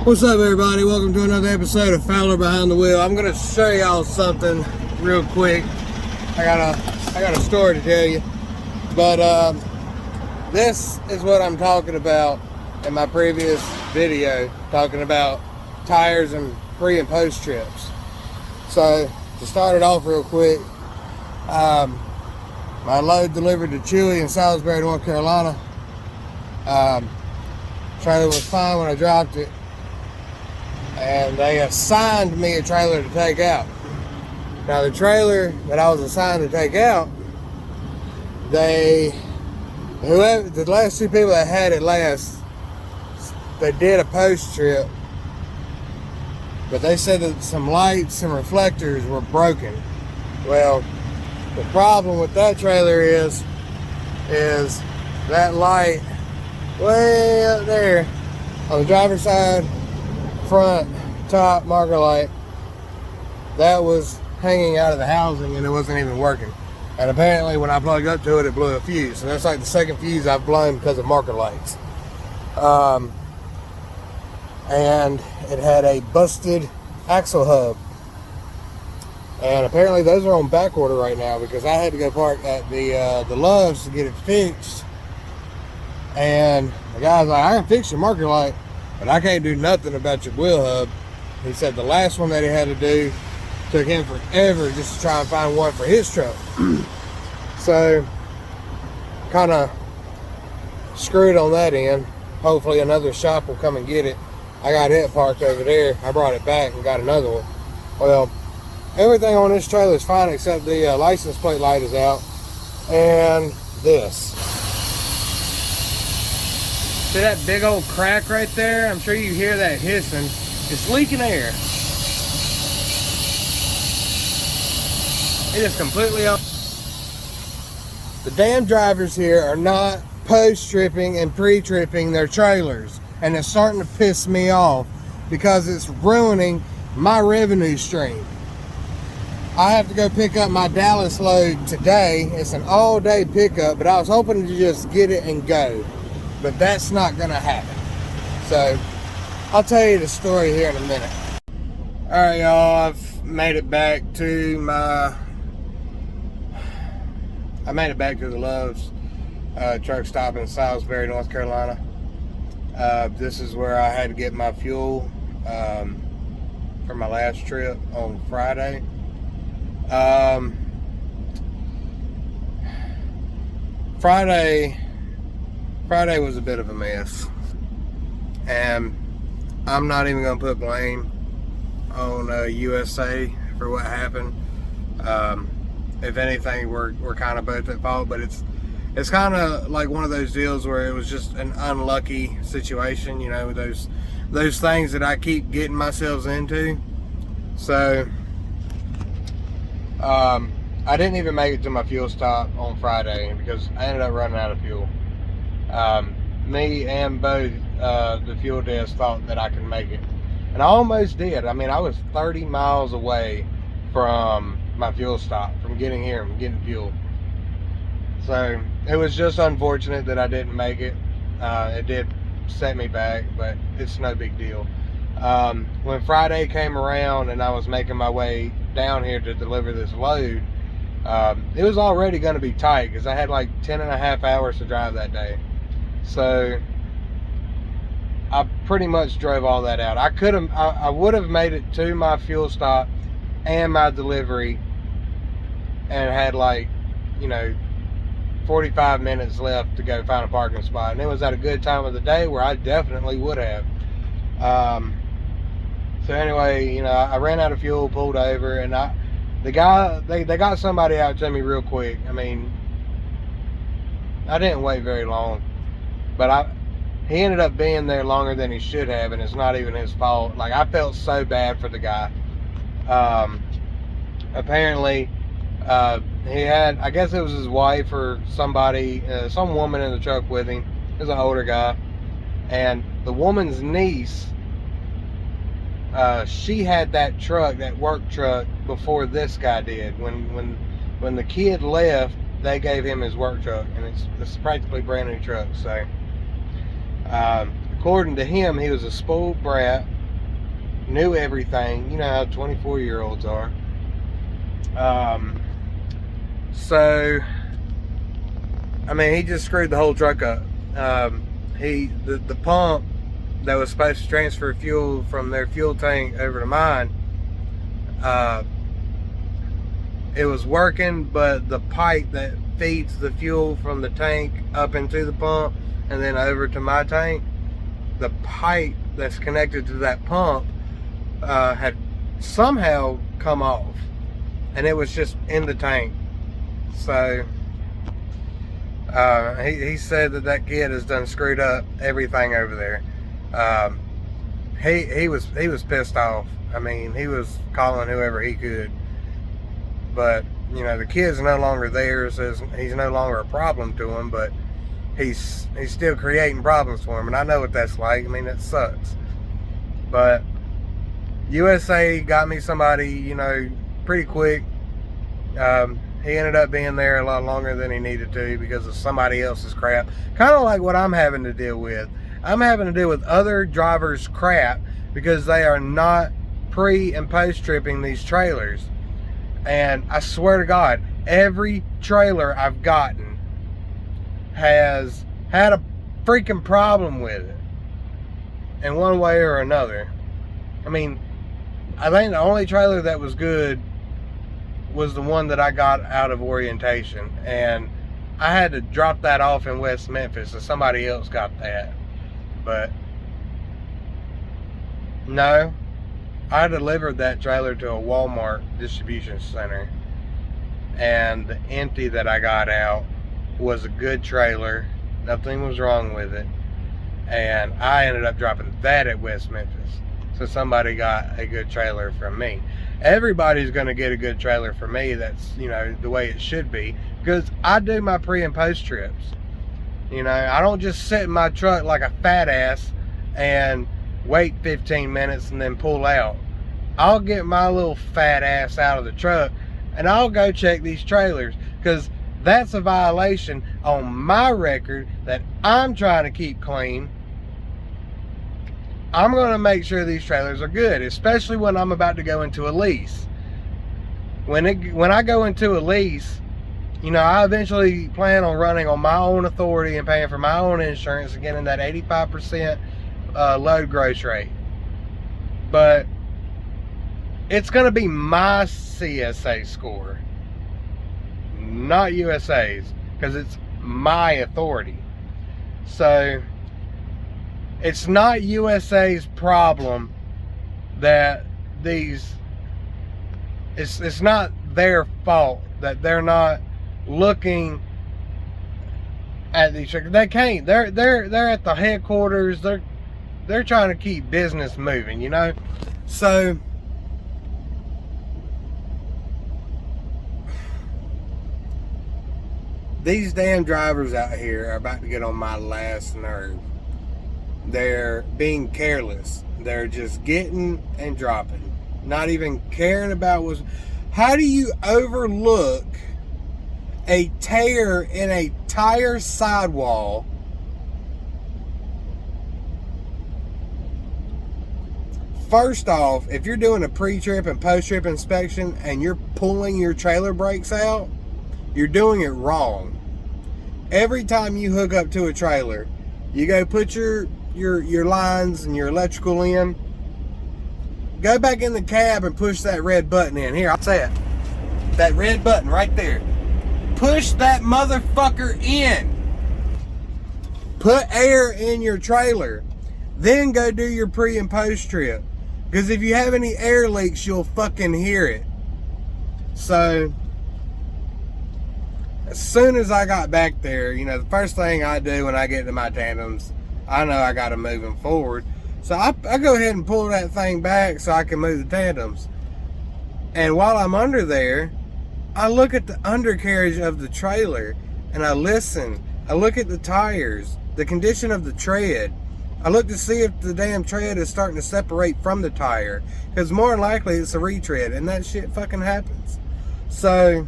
What's up, everybody? Welcome to another episode of Fowler Behind the Wheel. I'm gonna show y'all something real quick. I got a story to tell you, but this is what I'm talking about in my previous video, talking about tires and pre and post trips. So to start it off real quick, my load delivered to Chewy in Salisbury, North Carolina. Trailer was fine when I dropped it, and they assigned me a trailer to take out. Now the trailer that I was assigned to take out, the last two people that had it last, they did a post trip, but they said that some lights and reflectors were broken. Well, the problem with that trailer is that light way up there on the driver's side, front top marker light, that was hanging out of the housing and it wasn't even working. And apparently when I plugged up to it, it blew a fuse. And that's like the second fuse I've blown because of marker lights. And it had a busted axle hub. And apparently those are on back order right now because I had to go park at the Loves to get it fixed. And the guy's like, I can fix your marker light, but I can't do nothing about your wheel hub. He said the last one that he had to do took him forever just to try and find one for his truck. So, kind of screwed on that end. Hopefully another shop will come and get it. I got it parked over there. I brought it back and got another one. Well, everything on this trailer is fine except the license plate light is out. And this. See that big old crack right there? I'm sure you hear that hissing. It's leaking air. It is completely off. The damn drivers here are not post-tripping and pre-tripping their trailers. And it's starting to piss me off because it's ruining my revenue stream. I have to go pick up my Dallas load today. It's an all-day pickup, but I was hoping to just get it and go. But that's not gonna happen. So I'll tell you the story here in a minute. All right, y'all, I've made it back to the Loves truck stop in Salisbury, North Carolina. This is where I had to get my fuel for my last trip on Friday. Friday was a bit of a mess, and I'm not even gonna put blame on USA for what happened. If anything, we're kind of both at fault, but it's kind of like one of those deals where it was just an unlucky situation, you know, those things that I keep getting myself into. So I didn't even make it to my fuel stop on Friday because I ended up running out of fuel. Me and both the fuel desk thought that I could make it, and I almost did. I mean, I was 30 miles away from my fuel stop, from getting here and getting fuel. So it was just unfortunate that I didn't make it. It did set me back, but it's no big deal. When Friday came around and I was making my way down here to deliver this load, it was already going to be tight because I had like 10.5 hours to drive that day. So I pretty much drove all that out. I would have made it to my fuel stop and my delivery and had, like, you know, 45 minutes left to go find a parking spot, and it was at a good time of the day where I definitely would have. So anyway, you know, I ran out of fuel, pulled over, and they got somebody out to me real quick. I mean, I didn't wait very long, but he ended up being there longer than he should have, and it's not even his fault. Like, I felt so bad for the guy. Apparently, he had, I guess it was his wife or somebody, some woman in the truck with him. He was an older guy, and the woman's niece, she had that truck, that work truck, before this guy did. When the kid left, they gave him his work truck, and it's practically a brand new truck. So according to him, he was a spoiled brat, knew everything. You know how 24-year-olds are. So, I mean, he just screwed the whole truck up. The pump that was supposed to transfer fuel from their fuel tank over to mine, it was working, but the pipe that feeds the fuel from the tank up into the pump and then over to my tank, the pipe that's connected to that pump had somehow come off, and it was just in the tank. So he said that kid has done screwed up everything over there. He was pissed off. I mean, he was calling whoever he could, but you know, the kid's no longer there, so he's no longer a problem to him, but he's still creating problems for him, and I know what that's like. I mean, it sucks. But USA got me somebody, you know, pretty quick. He ended up being there a lot longer than he needed to because of somebody else's crap. Kind of like what I'm having to deal with. I'm having to deal with other drivers' crap because they are not pre and post tripping these trailers. And I swear to God, every trailer I've gotten has had a freaking problem with it in one way or another. I mean, I think the only trailer that was good was the one that I got out of orientation, and I had to drop that off in West Memphis, so somebody else got that. But no, I delivered that trailer to a Walmart distribution center, and the empty that I got out was a good trailer. Nothing was wrong with it, and I ended up dropping that at West Memphis, so somebody got a good trailer from me. Everybody's going to get a good trailer from me. That's, you know, the way it should be, because I do my pre and post trips. You know, I don't just sit in my truck like a fat ass and wait 15 minutes and then pull out. I'll get my little fat ass out of the truck and I'll go check these trailers, because that's a violation on my record that I'm trying to keep clean. I'm going to make sure these trailers are good, especially when I'm about to go into a lease. When I go into a lease, you know, I eventually plan on running on my own authority and paying for my own insurance and getting that 85% load gross rate. But it's going to be my CSA score, not USA's, because it's my authority. So it's not USA's problem that these, it's not their fault that they're not looking at these. They can't. They're at the headquarters. They're trying to keep business moving, you know. So these damn drivers out here are about to get on my last nerve. They're being careless. They're just getting and dropping, not even caring about what's. How do you overlook a tear in a tire sidewall First off, if you're doing a pre-trip and post-trip inspection and you're pulling your trailer brakes out, you're doing it wrong. Every time you hook up to a trailer, you go put your lines and your electrical in. Go back in the cab and push that red button in. Here, I'll say it. That red button right there. Push that motherfucker in. Put air in your trailer. Then go do your pre and post trip. Because if you have any air leaks, you'll fucking hear it. So, as soon as I got back there, you know, the first thing I do when I get to my tandems, I know I got to move them forward. So I go ahead and pull that thing back so I can move the tandems. And while I'm under there, I look at the undercarriage of the trailer and I listen. I look at the tires, the condition of the tread. I look to see if the damn tread is starting to separate from the tire. Because more than likely it's a retread, and that shit fucking happens. So,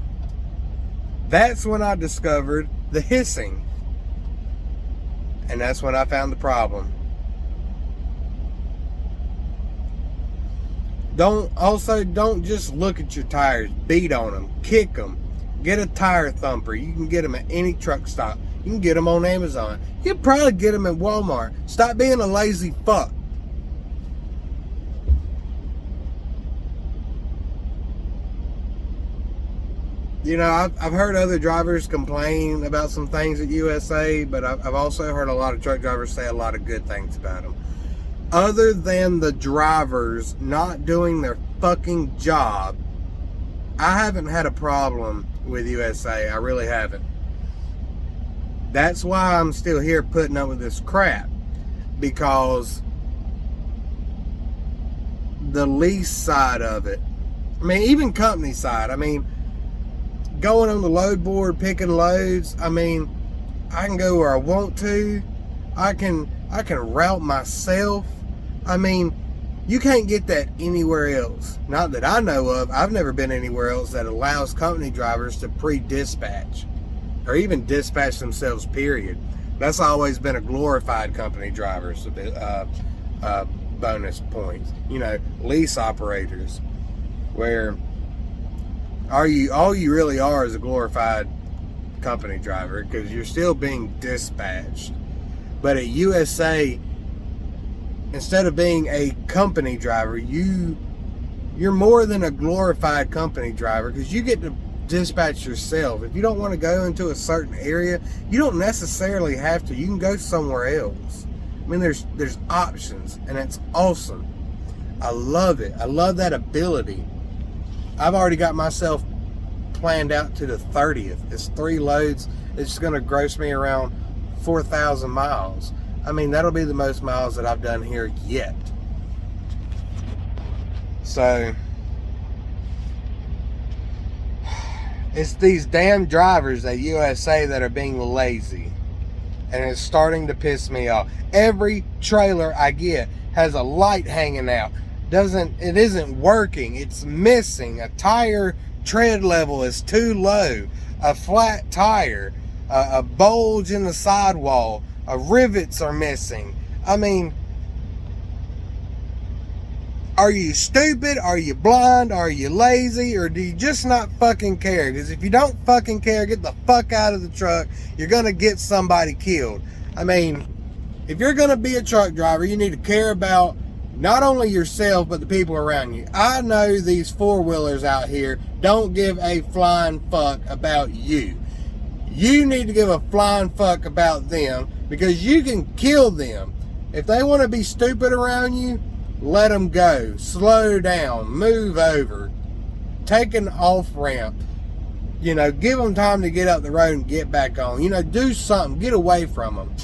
that's when I discovered the hissing. And that's when I found the problem. Don't just look at your tires. Beat on them. Kick them. Get a tire thumper. You can get them at any truck stop. You can get them on Amazon. You can probably get them at Walmart. Stop being a lazy fuck. You know, I've heard other drivers complain about some things at USA, but I've also heard a lot of truck drivers say a lot of good things about them. Other than the drivers not doing their fucking job, I haven't had a problem with USA. I really haven't. That's why I'm still here putting up with this crap, because the lease side of it, I mean, even company side, I mean, going on the load board, picking loads, I mean, I can go where I want to. I can route myself. I mean, you can't get that anywhere else. Not that I know of. I've never been anywhere else that allows company drivers to pre-dispatch or even dispatch themselves, period. That's always been a glorified company driver's bonus points. You know, lease operators, where all you really are is a glorified company driver, because you're still being dispatched. But at USA, instead of being a company driver, you're more than a glorified company driver, because you get to dispatch yourself. If you don't want to go into a certain area, you don't necessarily have to. You can go somewhere else. I mean, there's options, and it's awesome. I love it. I love that ability. I've already got myself planned out to the 30th. It's 3 loads. It's going to gross me around 4,000 miles. I mean, that'll be the most miles that I've done here yet. So, it's these damn drivers at USA that are being lazy. And it's starting to piss me off. Every trailer I get has a light hanging out. It isn't working. It's missing. A tire tread level is too low. A flat tire. A bulge in the sidewall. Rivets are missing. I mean, are you stupid? Are you blind? Are you lazy? Or do you just not fucking care? Because if you don't fucking care, get the fuck out of the truck. You're going to get somebody killed. I mean, if you're going to be a truck driver, you need to care about not only yourself, but the people around you. I know these four-wheelers out here don't give a flying fuck about you. You need to give a flying fuck about them, because you can kill them. If they want to be stupid around you, let them go. Slow down. Move over. Take an off-ramp. You know, give them time to get up the road and get back on. You know, do something. Get away from them.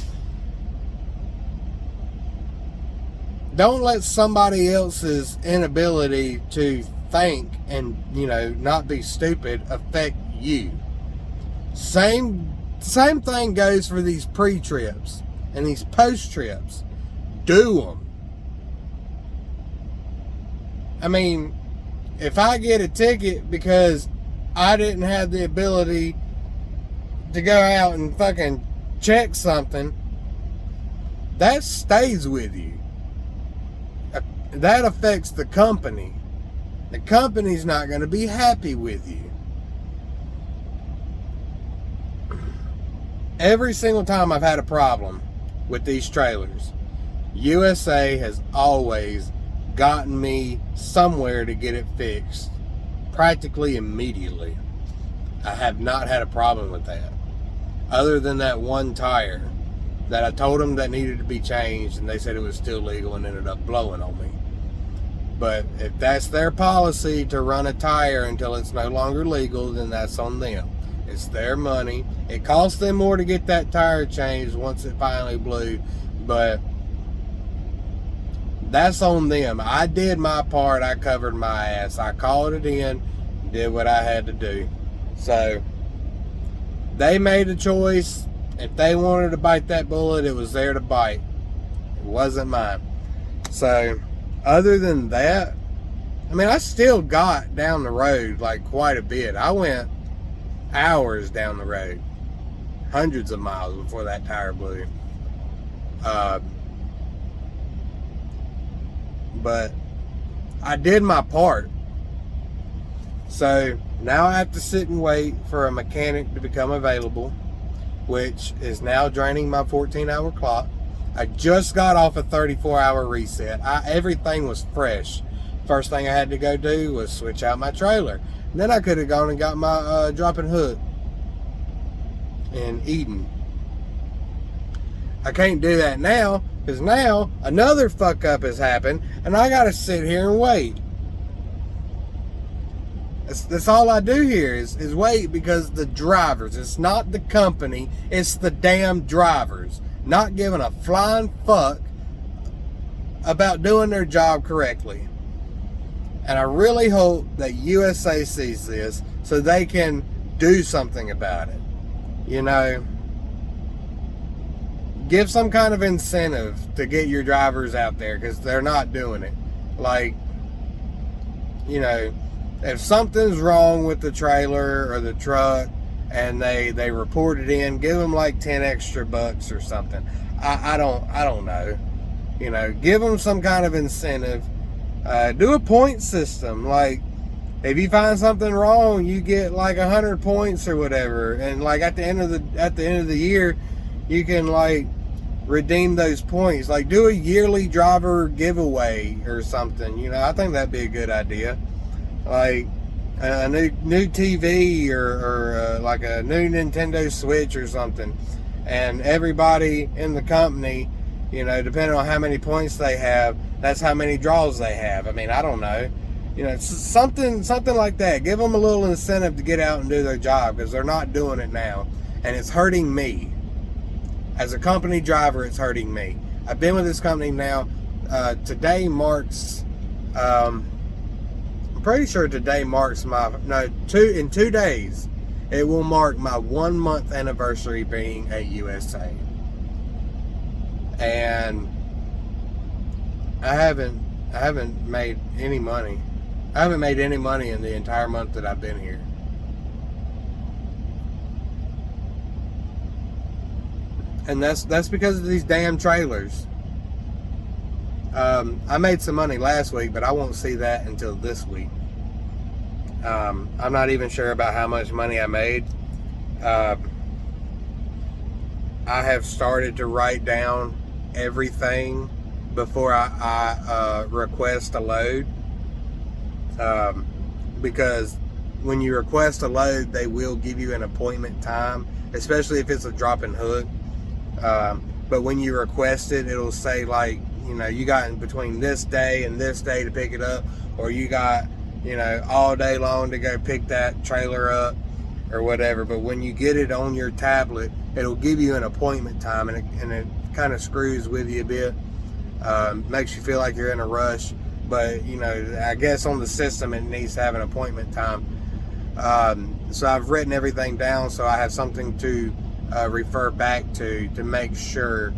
Don't let somebody else's inability to think and, you know, not be stupid affect you. Same thing goes for these pre-trips and these post-trips. Do them. I mean, if I get a ticket because I didn't have the ability to go out and fucking check something, that stays with you. That affects the company. The company's not going to be happy with you. Every single time I've had a problem with these trailers, USA has always gotten me somewhere to get it fixed practically immediately. I have not had a problem with that, other than that one tire that I told them that needed to be changed, and they said it was still legal and ended up blowing on me. But if that's their policy to run a tire until it's no longer legal, then that's on them. It's their money. It costs them more to get that tire changed once it finally blew, but that's on them. I did my part. I covered my ass. I called it in, did what I had to do. So they made a choice. If they wanted to bite that bullet, it was there to bite. It wasn't mine. So other than that, I mean, I still got down the road like quite a bit. I went hours down the road, hundreds of miles before that tire blew. But I did my part. So now I have to sit and wait for a mechanic to become available, which is now draining my 14-hour clock. I just got off a 34-hour reset. Everything was fresh. First thing I had to go do was switch out my trailer. And then I could have gone and got my dropping hook in Eden. I can't do that now, because now another fuck up has happened, and I gotta sit here and wait. That's all I do here is wait, because the drivers, it's not the company, it's the damn drivers not giving a flying fuck about doing their job correctly. And I really hope that USA sees this so they can do something about it. You know, give some kind of incentive to get your drivers out there, because they're not doing it. Like, you know, if something's wrong with the trailer or the truck and they report it in, give them like 10 extra bucks or something. I don't know. You know, give them some kind of incentive. Do a point system. Like, if you find something wrong, you get like 100 points or whatever, and like at the end of the year, you can like redeem those points. Like, do a yearly driver giveaway or something. You know, I think that'd be a good idea. Like a new TV or like a new Nintendo Switch or something, and everybody in the company, you know, depending on how many points they have, that's how many draws they have. I mean, I don't know. You know, something like that. Give them a little incentive to get out and do their job, because they're not doing it now. And it's hurting me. As a company driver, it's hurting me. I've been with this company now. Today marks, I'm pretty sure today marks in 2 days, it will mark my 1 month anniversary being at USA. And I haven't made any money. I haven't made any money in the entire month that I've been here. And that's because of these damn trailers. I made some money last week, but I won't see that until this week. I'm not even sure about how much money I made. I have started to write down everything before I request a load. Because when you request a load, they will give you an appointment time, especially if it's a drop and hook. But when you request it, it'll say like, you know, you got in between this day and this day to pick it up, or you got, you know, all day long to go pick that trailer up or whatever. But when you get it on your tablet, it'll give you an appointment time, and it kind of screws with you a bit. Makes you feel like you're in a rush. But, you know, I guess on the system it needs to have an appointment time. So I've written everything down so I have something to refer back to make sure.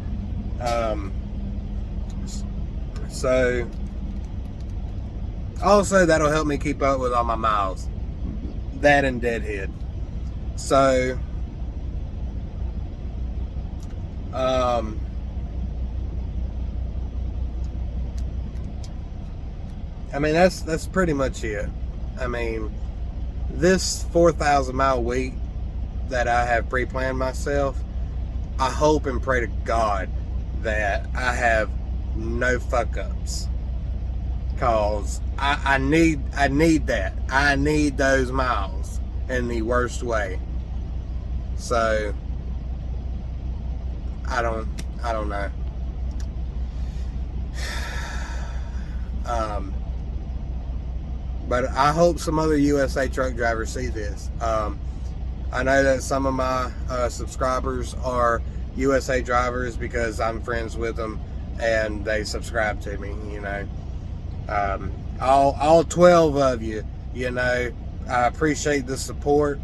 So also that'll help me keep up with all my miles. That and Deadhead. So I mean, that's pretty much it. I mean, this 4,000 mile week that I have pre-planned myself, I hope and pray to God that I have no fuck ups, cause I need that. I need those miles in the worst way. So I don't know. But I hope some other USA truck drivers see this. I know that some of my subscribers are USA drivers because I'm friends with them and they subscribe to me, you know. All 12 of you, you know, I appreciate the support.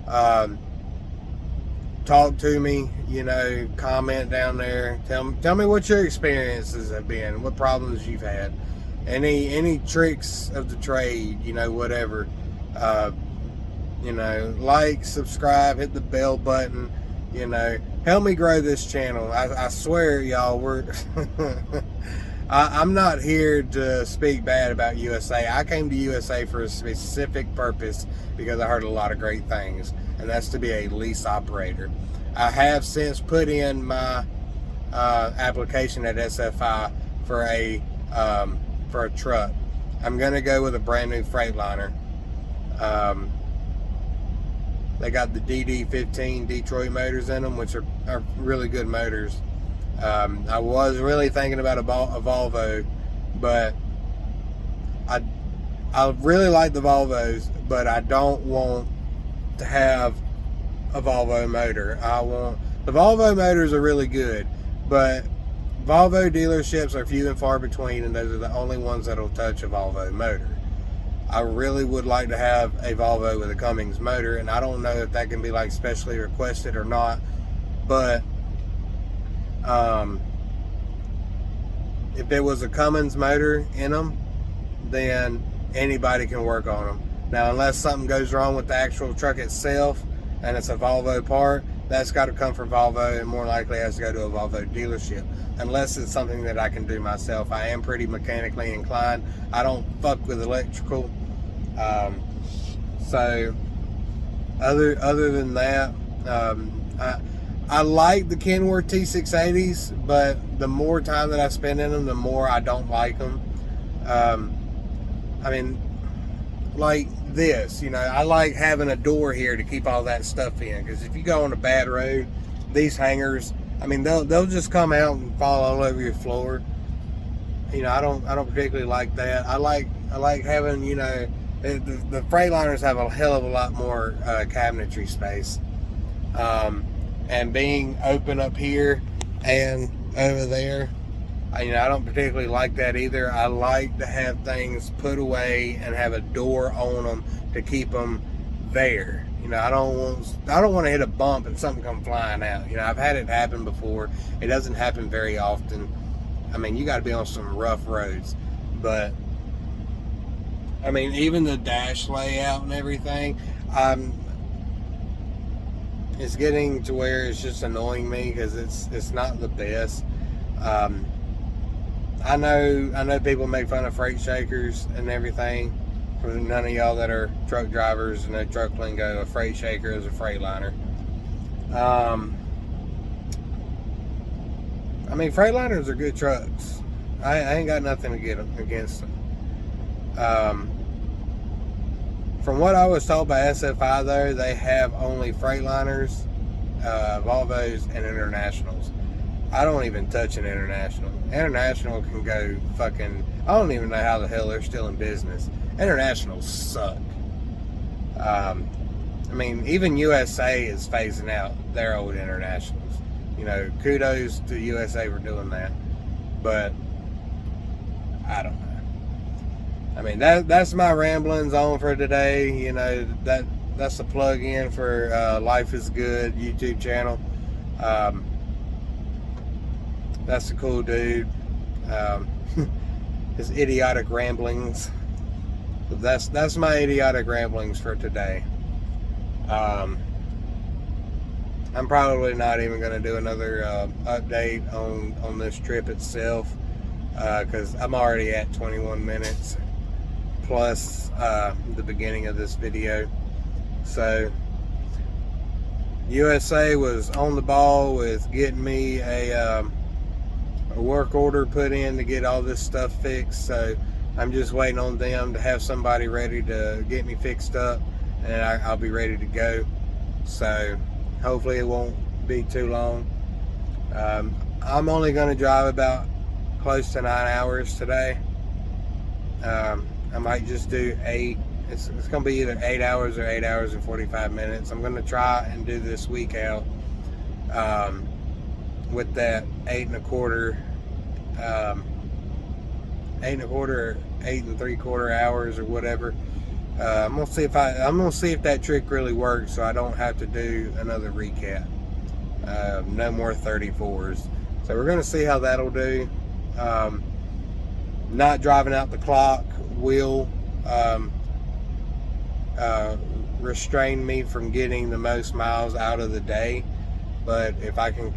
Talk to me, you know, comment down there. Tell me what your experiences have been, what problems you've had. Any tricks of the trade, you know, whatever. You know, like, subscribe, hit the bell button, you know, help me grow this channel. I swear, y'all, I'm not here to speak bad about USA. I came to USA for a specific purpose because I heard a lot of great things, and that's to be a lease operator. I have since put in my application at SFI for a truck. I'm gonna go with a brand new Freightliner. They got the DD15 Detroit motors in them, which are really good motors. I was really thinking about a Volvo, but I really like the Volvos, but I don't want to have a Volvo motor. The Volvo motors are really good, but Volvo dealerships are few and far between, and those are the only ones that'll touch a Volvo motor. I really would like to have a Volvo with a Cummins motor, and I don't know if that can be like specially requested or not, but if there was a Cummins motor in them, then anybody can work on them. Now, unless something goes wrong with the actual truck itself and it's a Volvo part, that's got to come from Volvo, and more likely has to go to a Volvo dealership, unless it's something that I can do myself. I am pretty mechanically inclined. I don't fuck with electrical. So other than that, I like the Kenworth T680s, but the more time that I spend in them, the more I don't like them. I mean, like this, you know, I like having a door here to keep all that stuff in, because if you go on a bad road, these hangers, I mean, they'll just come out and fall all over your floor. You know, I don't particularly like that. I like having, you know, the Freightliners have a hell of a lot more cabinetry space. And being open up here and over there, you know, I don't particularly like that either. I like to have things put away and have a door on them to keep them there. You know, I don't want to hit a bump and something come flying out. You know, I've had it happen before. It doesn't happen very often. I mean, you got to be on some rough roads, but I mean, even the dash layout and everything, it's getting to where it's just annoying me because it's not the best. I know people make fun of freight shakers and everything. For none of y'all that are truck drivers and know truck lingo, a freight shaker is a Freightliner. I mean, Freightliners are good trucks. I ain't got nothing to get against them. From what I was told by SFI, though, they have only Freightliners, Volvos, and Internationals. I don't even touch an International. International can go fucking... I don't even know how the hell they're still in business. Internationals suck. I mean, even USA is phasing out their old Internationals. You know, kudos to USA for doing that. But, I don't know. I mean, that's my ramblings on for today. You know, that's a plug-in for Life is Good YouTube channel. That's a cool dude. His idiotic ramblings. That's my idiotic ramblings for today. I'm probably not even going to do another update on this trip itself, because I'm already at 21 minutes plus the beginning of this video. So USA was on the ball with getting me a work order put in to get all this stuff fixed. So I'm just waiting on them to have somebody ready to get me fixed up, and I'll be ready to go. So hopefully it won't be too long. I'm only going to drive about close to 9 hours today. I might just do 8. It's going to be either 8 hours or 8 hours and 45 minutes. I'm going to try and do this week out with that 8 3/4 hours or whatever. I'm gonna see if that trick really works, so I don't have to do another recap. No more 34s. So we're gonna see how that'll do. Not driving out the clock will restrain me from getting the most miles out of the day. But if I can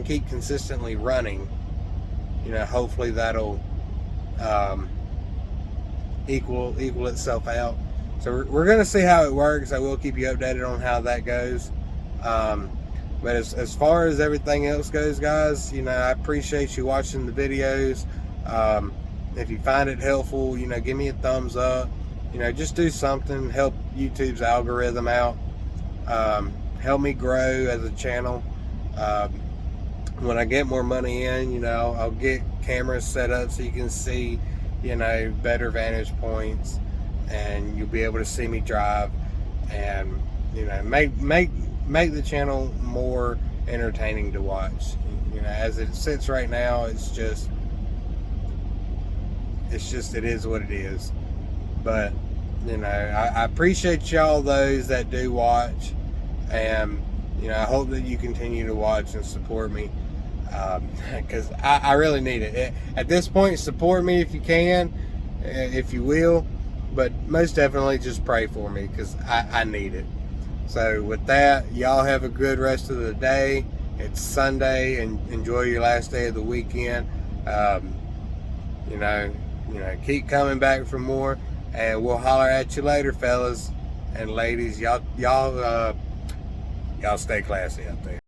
keep consistently running, you know, hopefully that'll equal itself out. So we're going to see how it works. I will keep you updated on how that goes. But as far as everything else goes, guys, you know, I appreciate you watching the videos. If you find it helpful, you know, give me a thumbs up. You know, just do something, help YouTube's algorithm out. Help me grow as a channel. When I get more money in, you know, I'll get cameras set up so you can see, you know, better vantage points, and you'll be able to see me drive, and, you know, make the channel more entertaining to watch. You know, as it sits right now, it is what it is. But, you know, I appreciate y'all, those that do watch, and, you know, I hope that you continue to watch and support me, because I really need it. At this point, support me if you can, if you will, but most definitely just pray for me, because I need it. So with that, y'all have a good rest of the day. It's Sunday, and enjoy your last day of the weekend. You know, keep coming back for more, and we'll holler at you later, fellas and ladies. Y'all stay classy out there.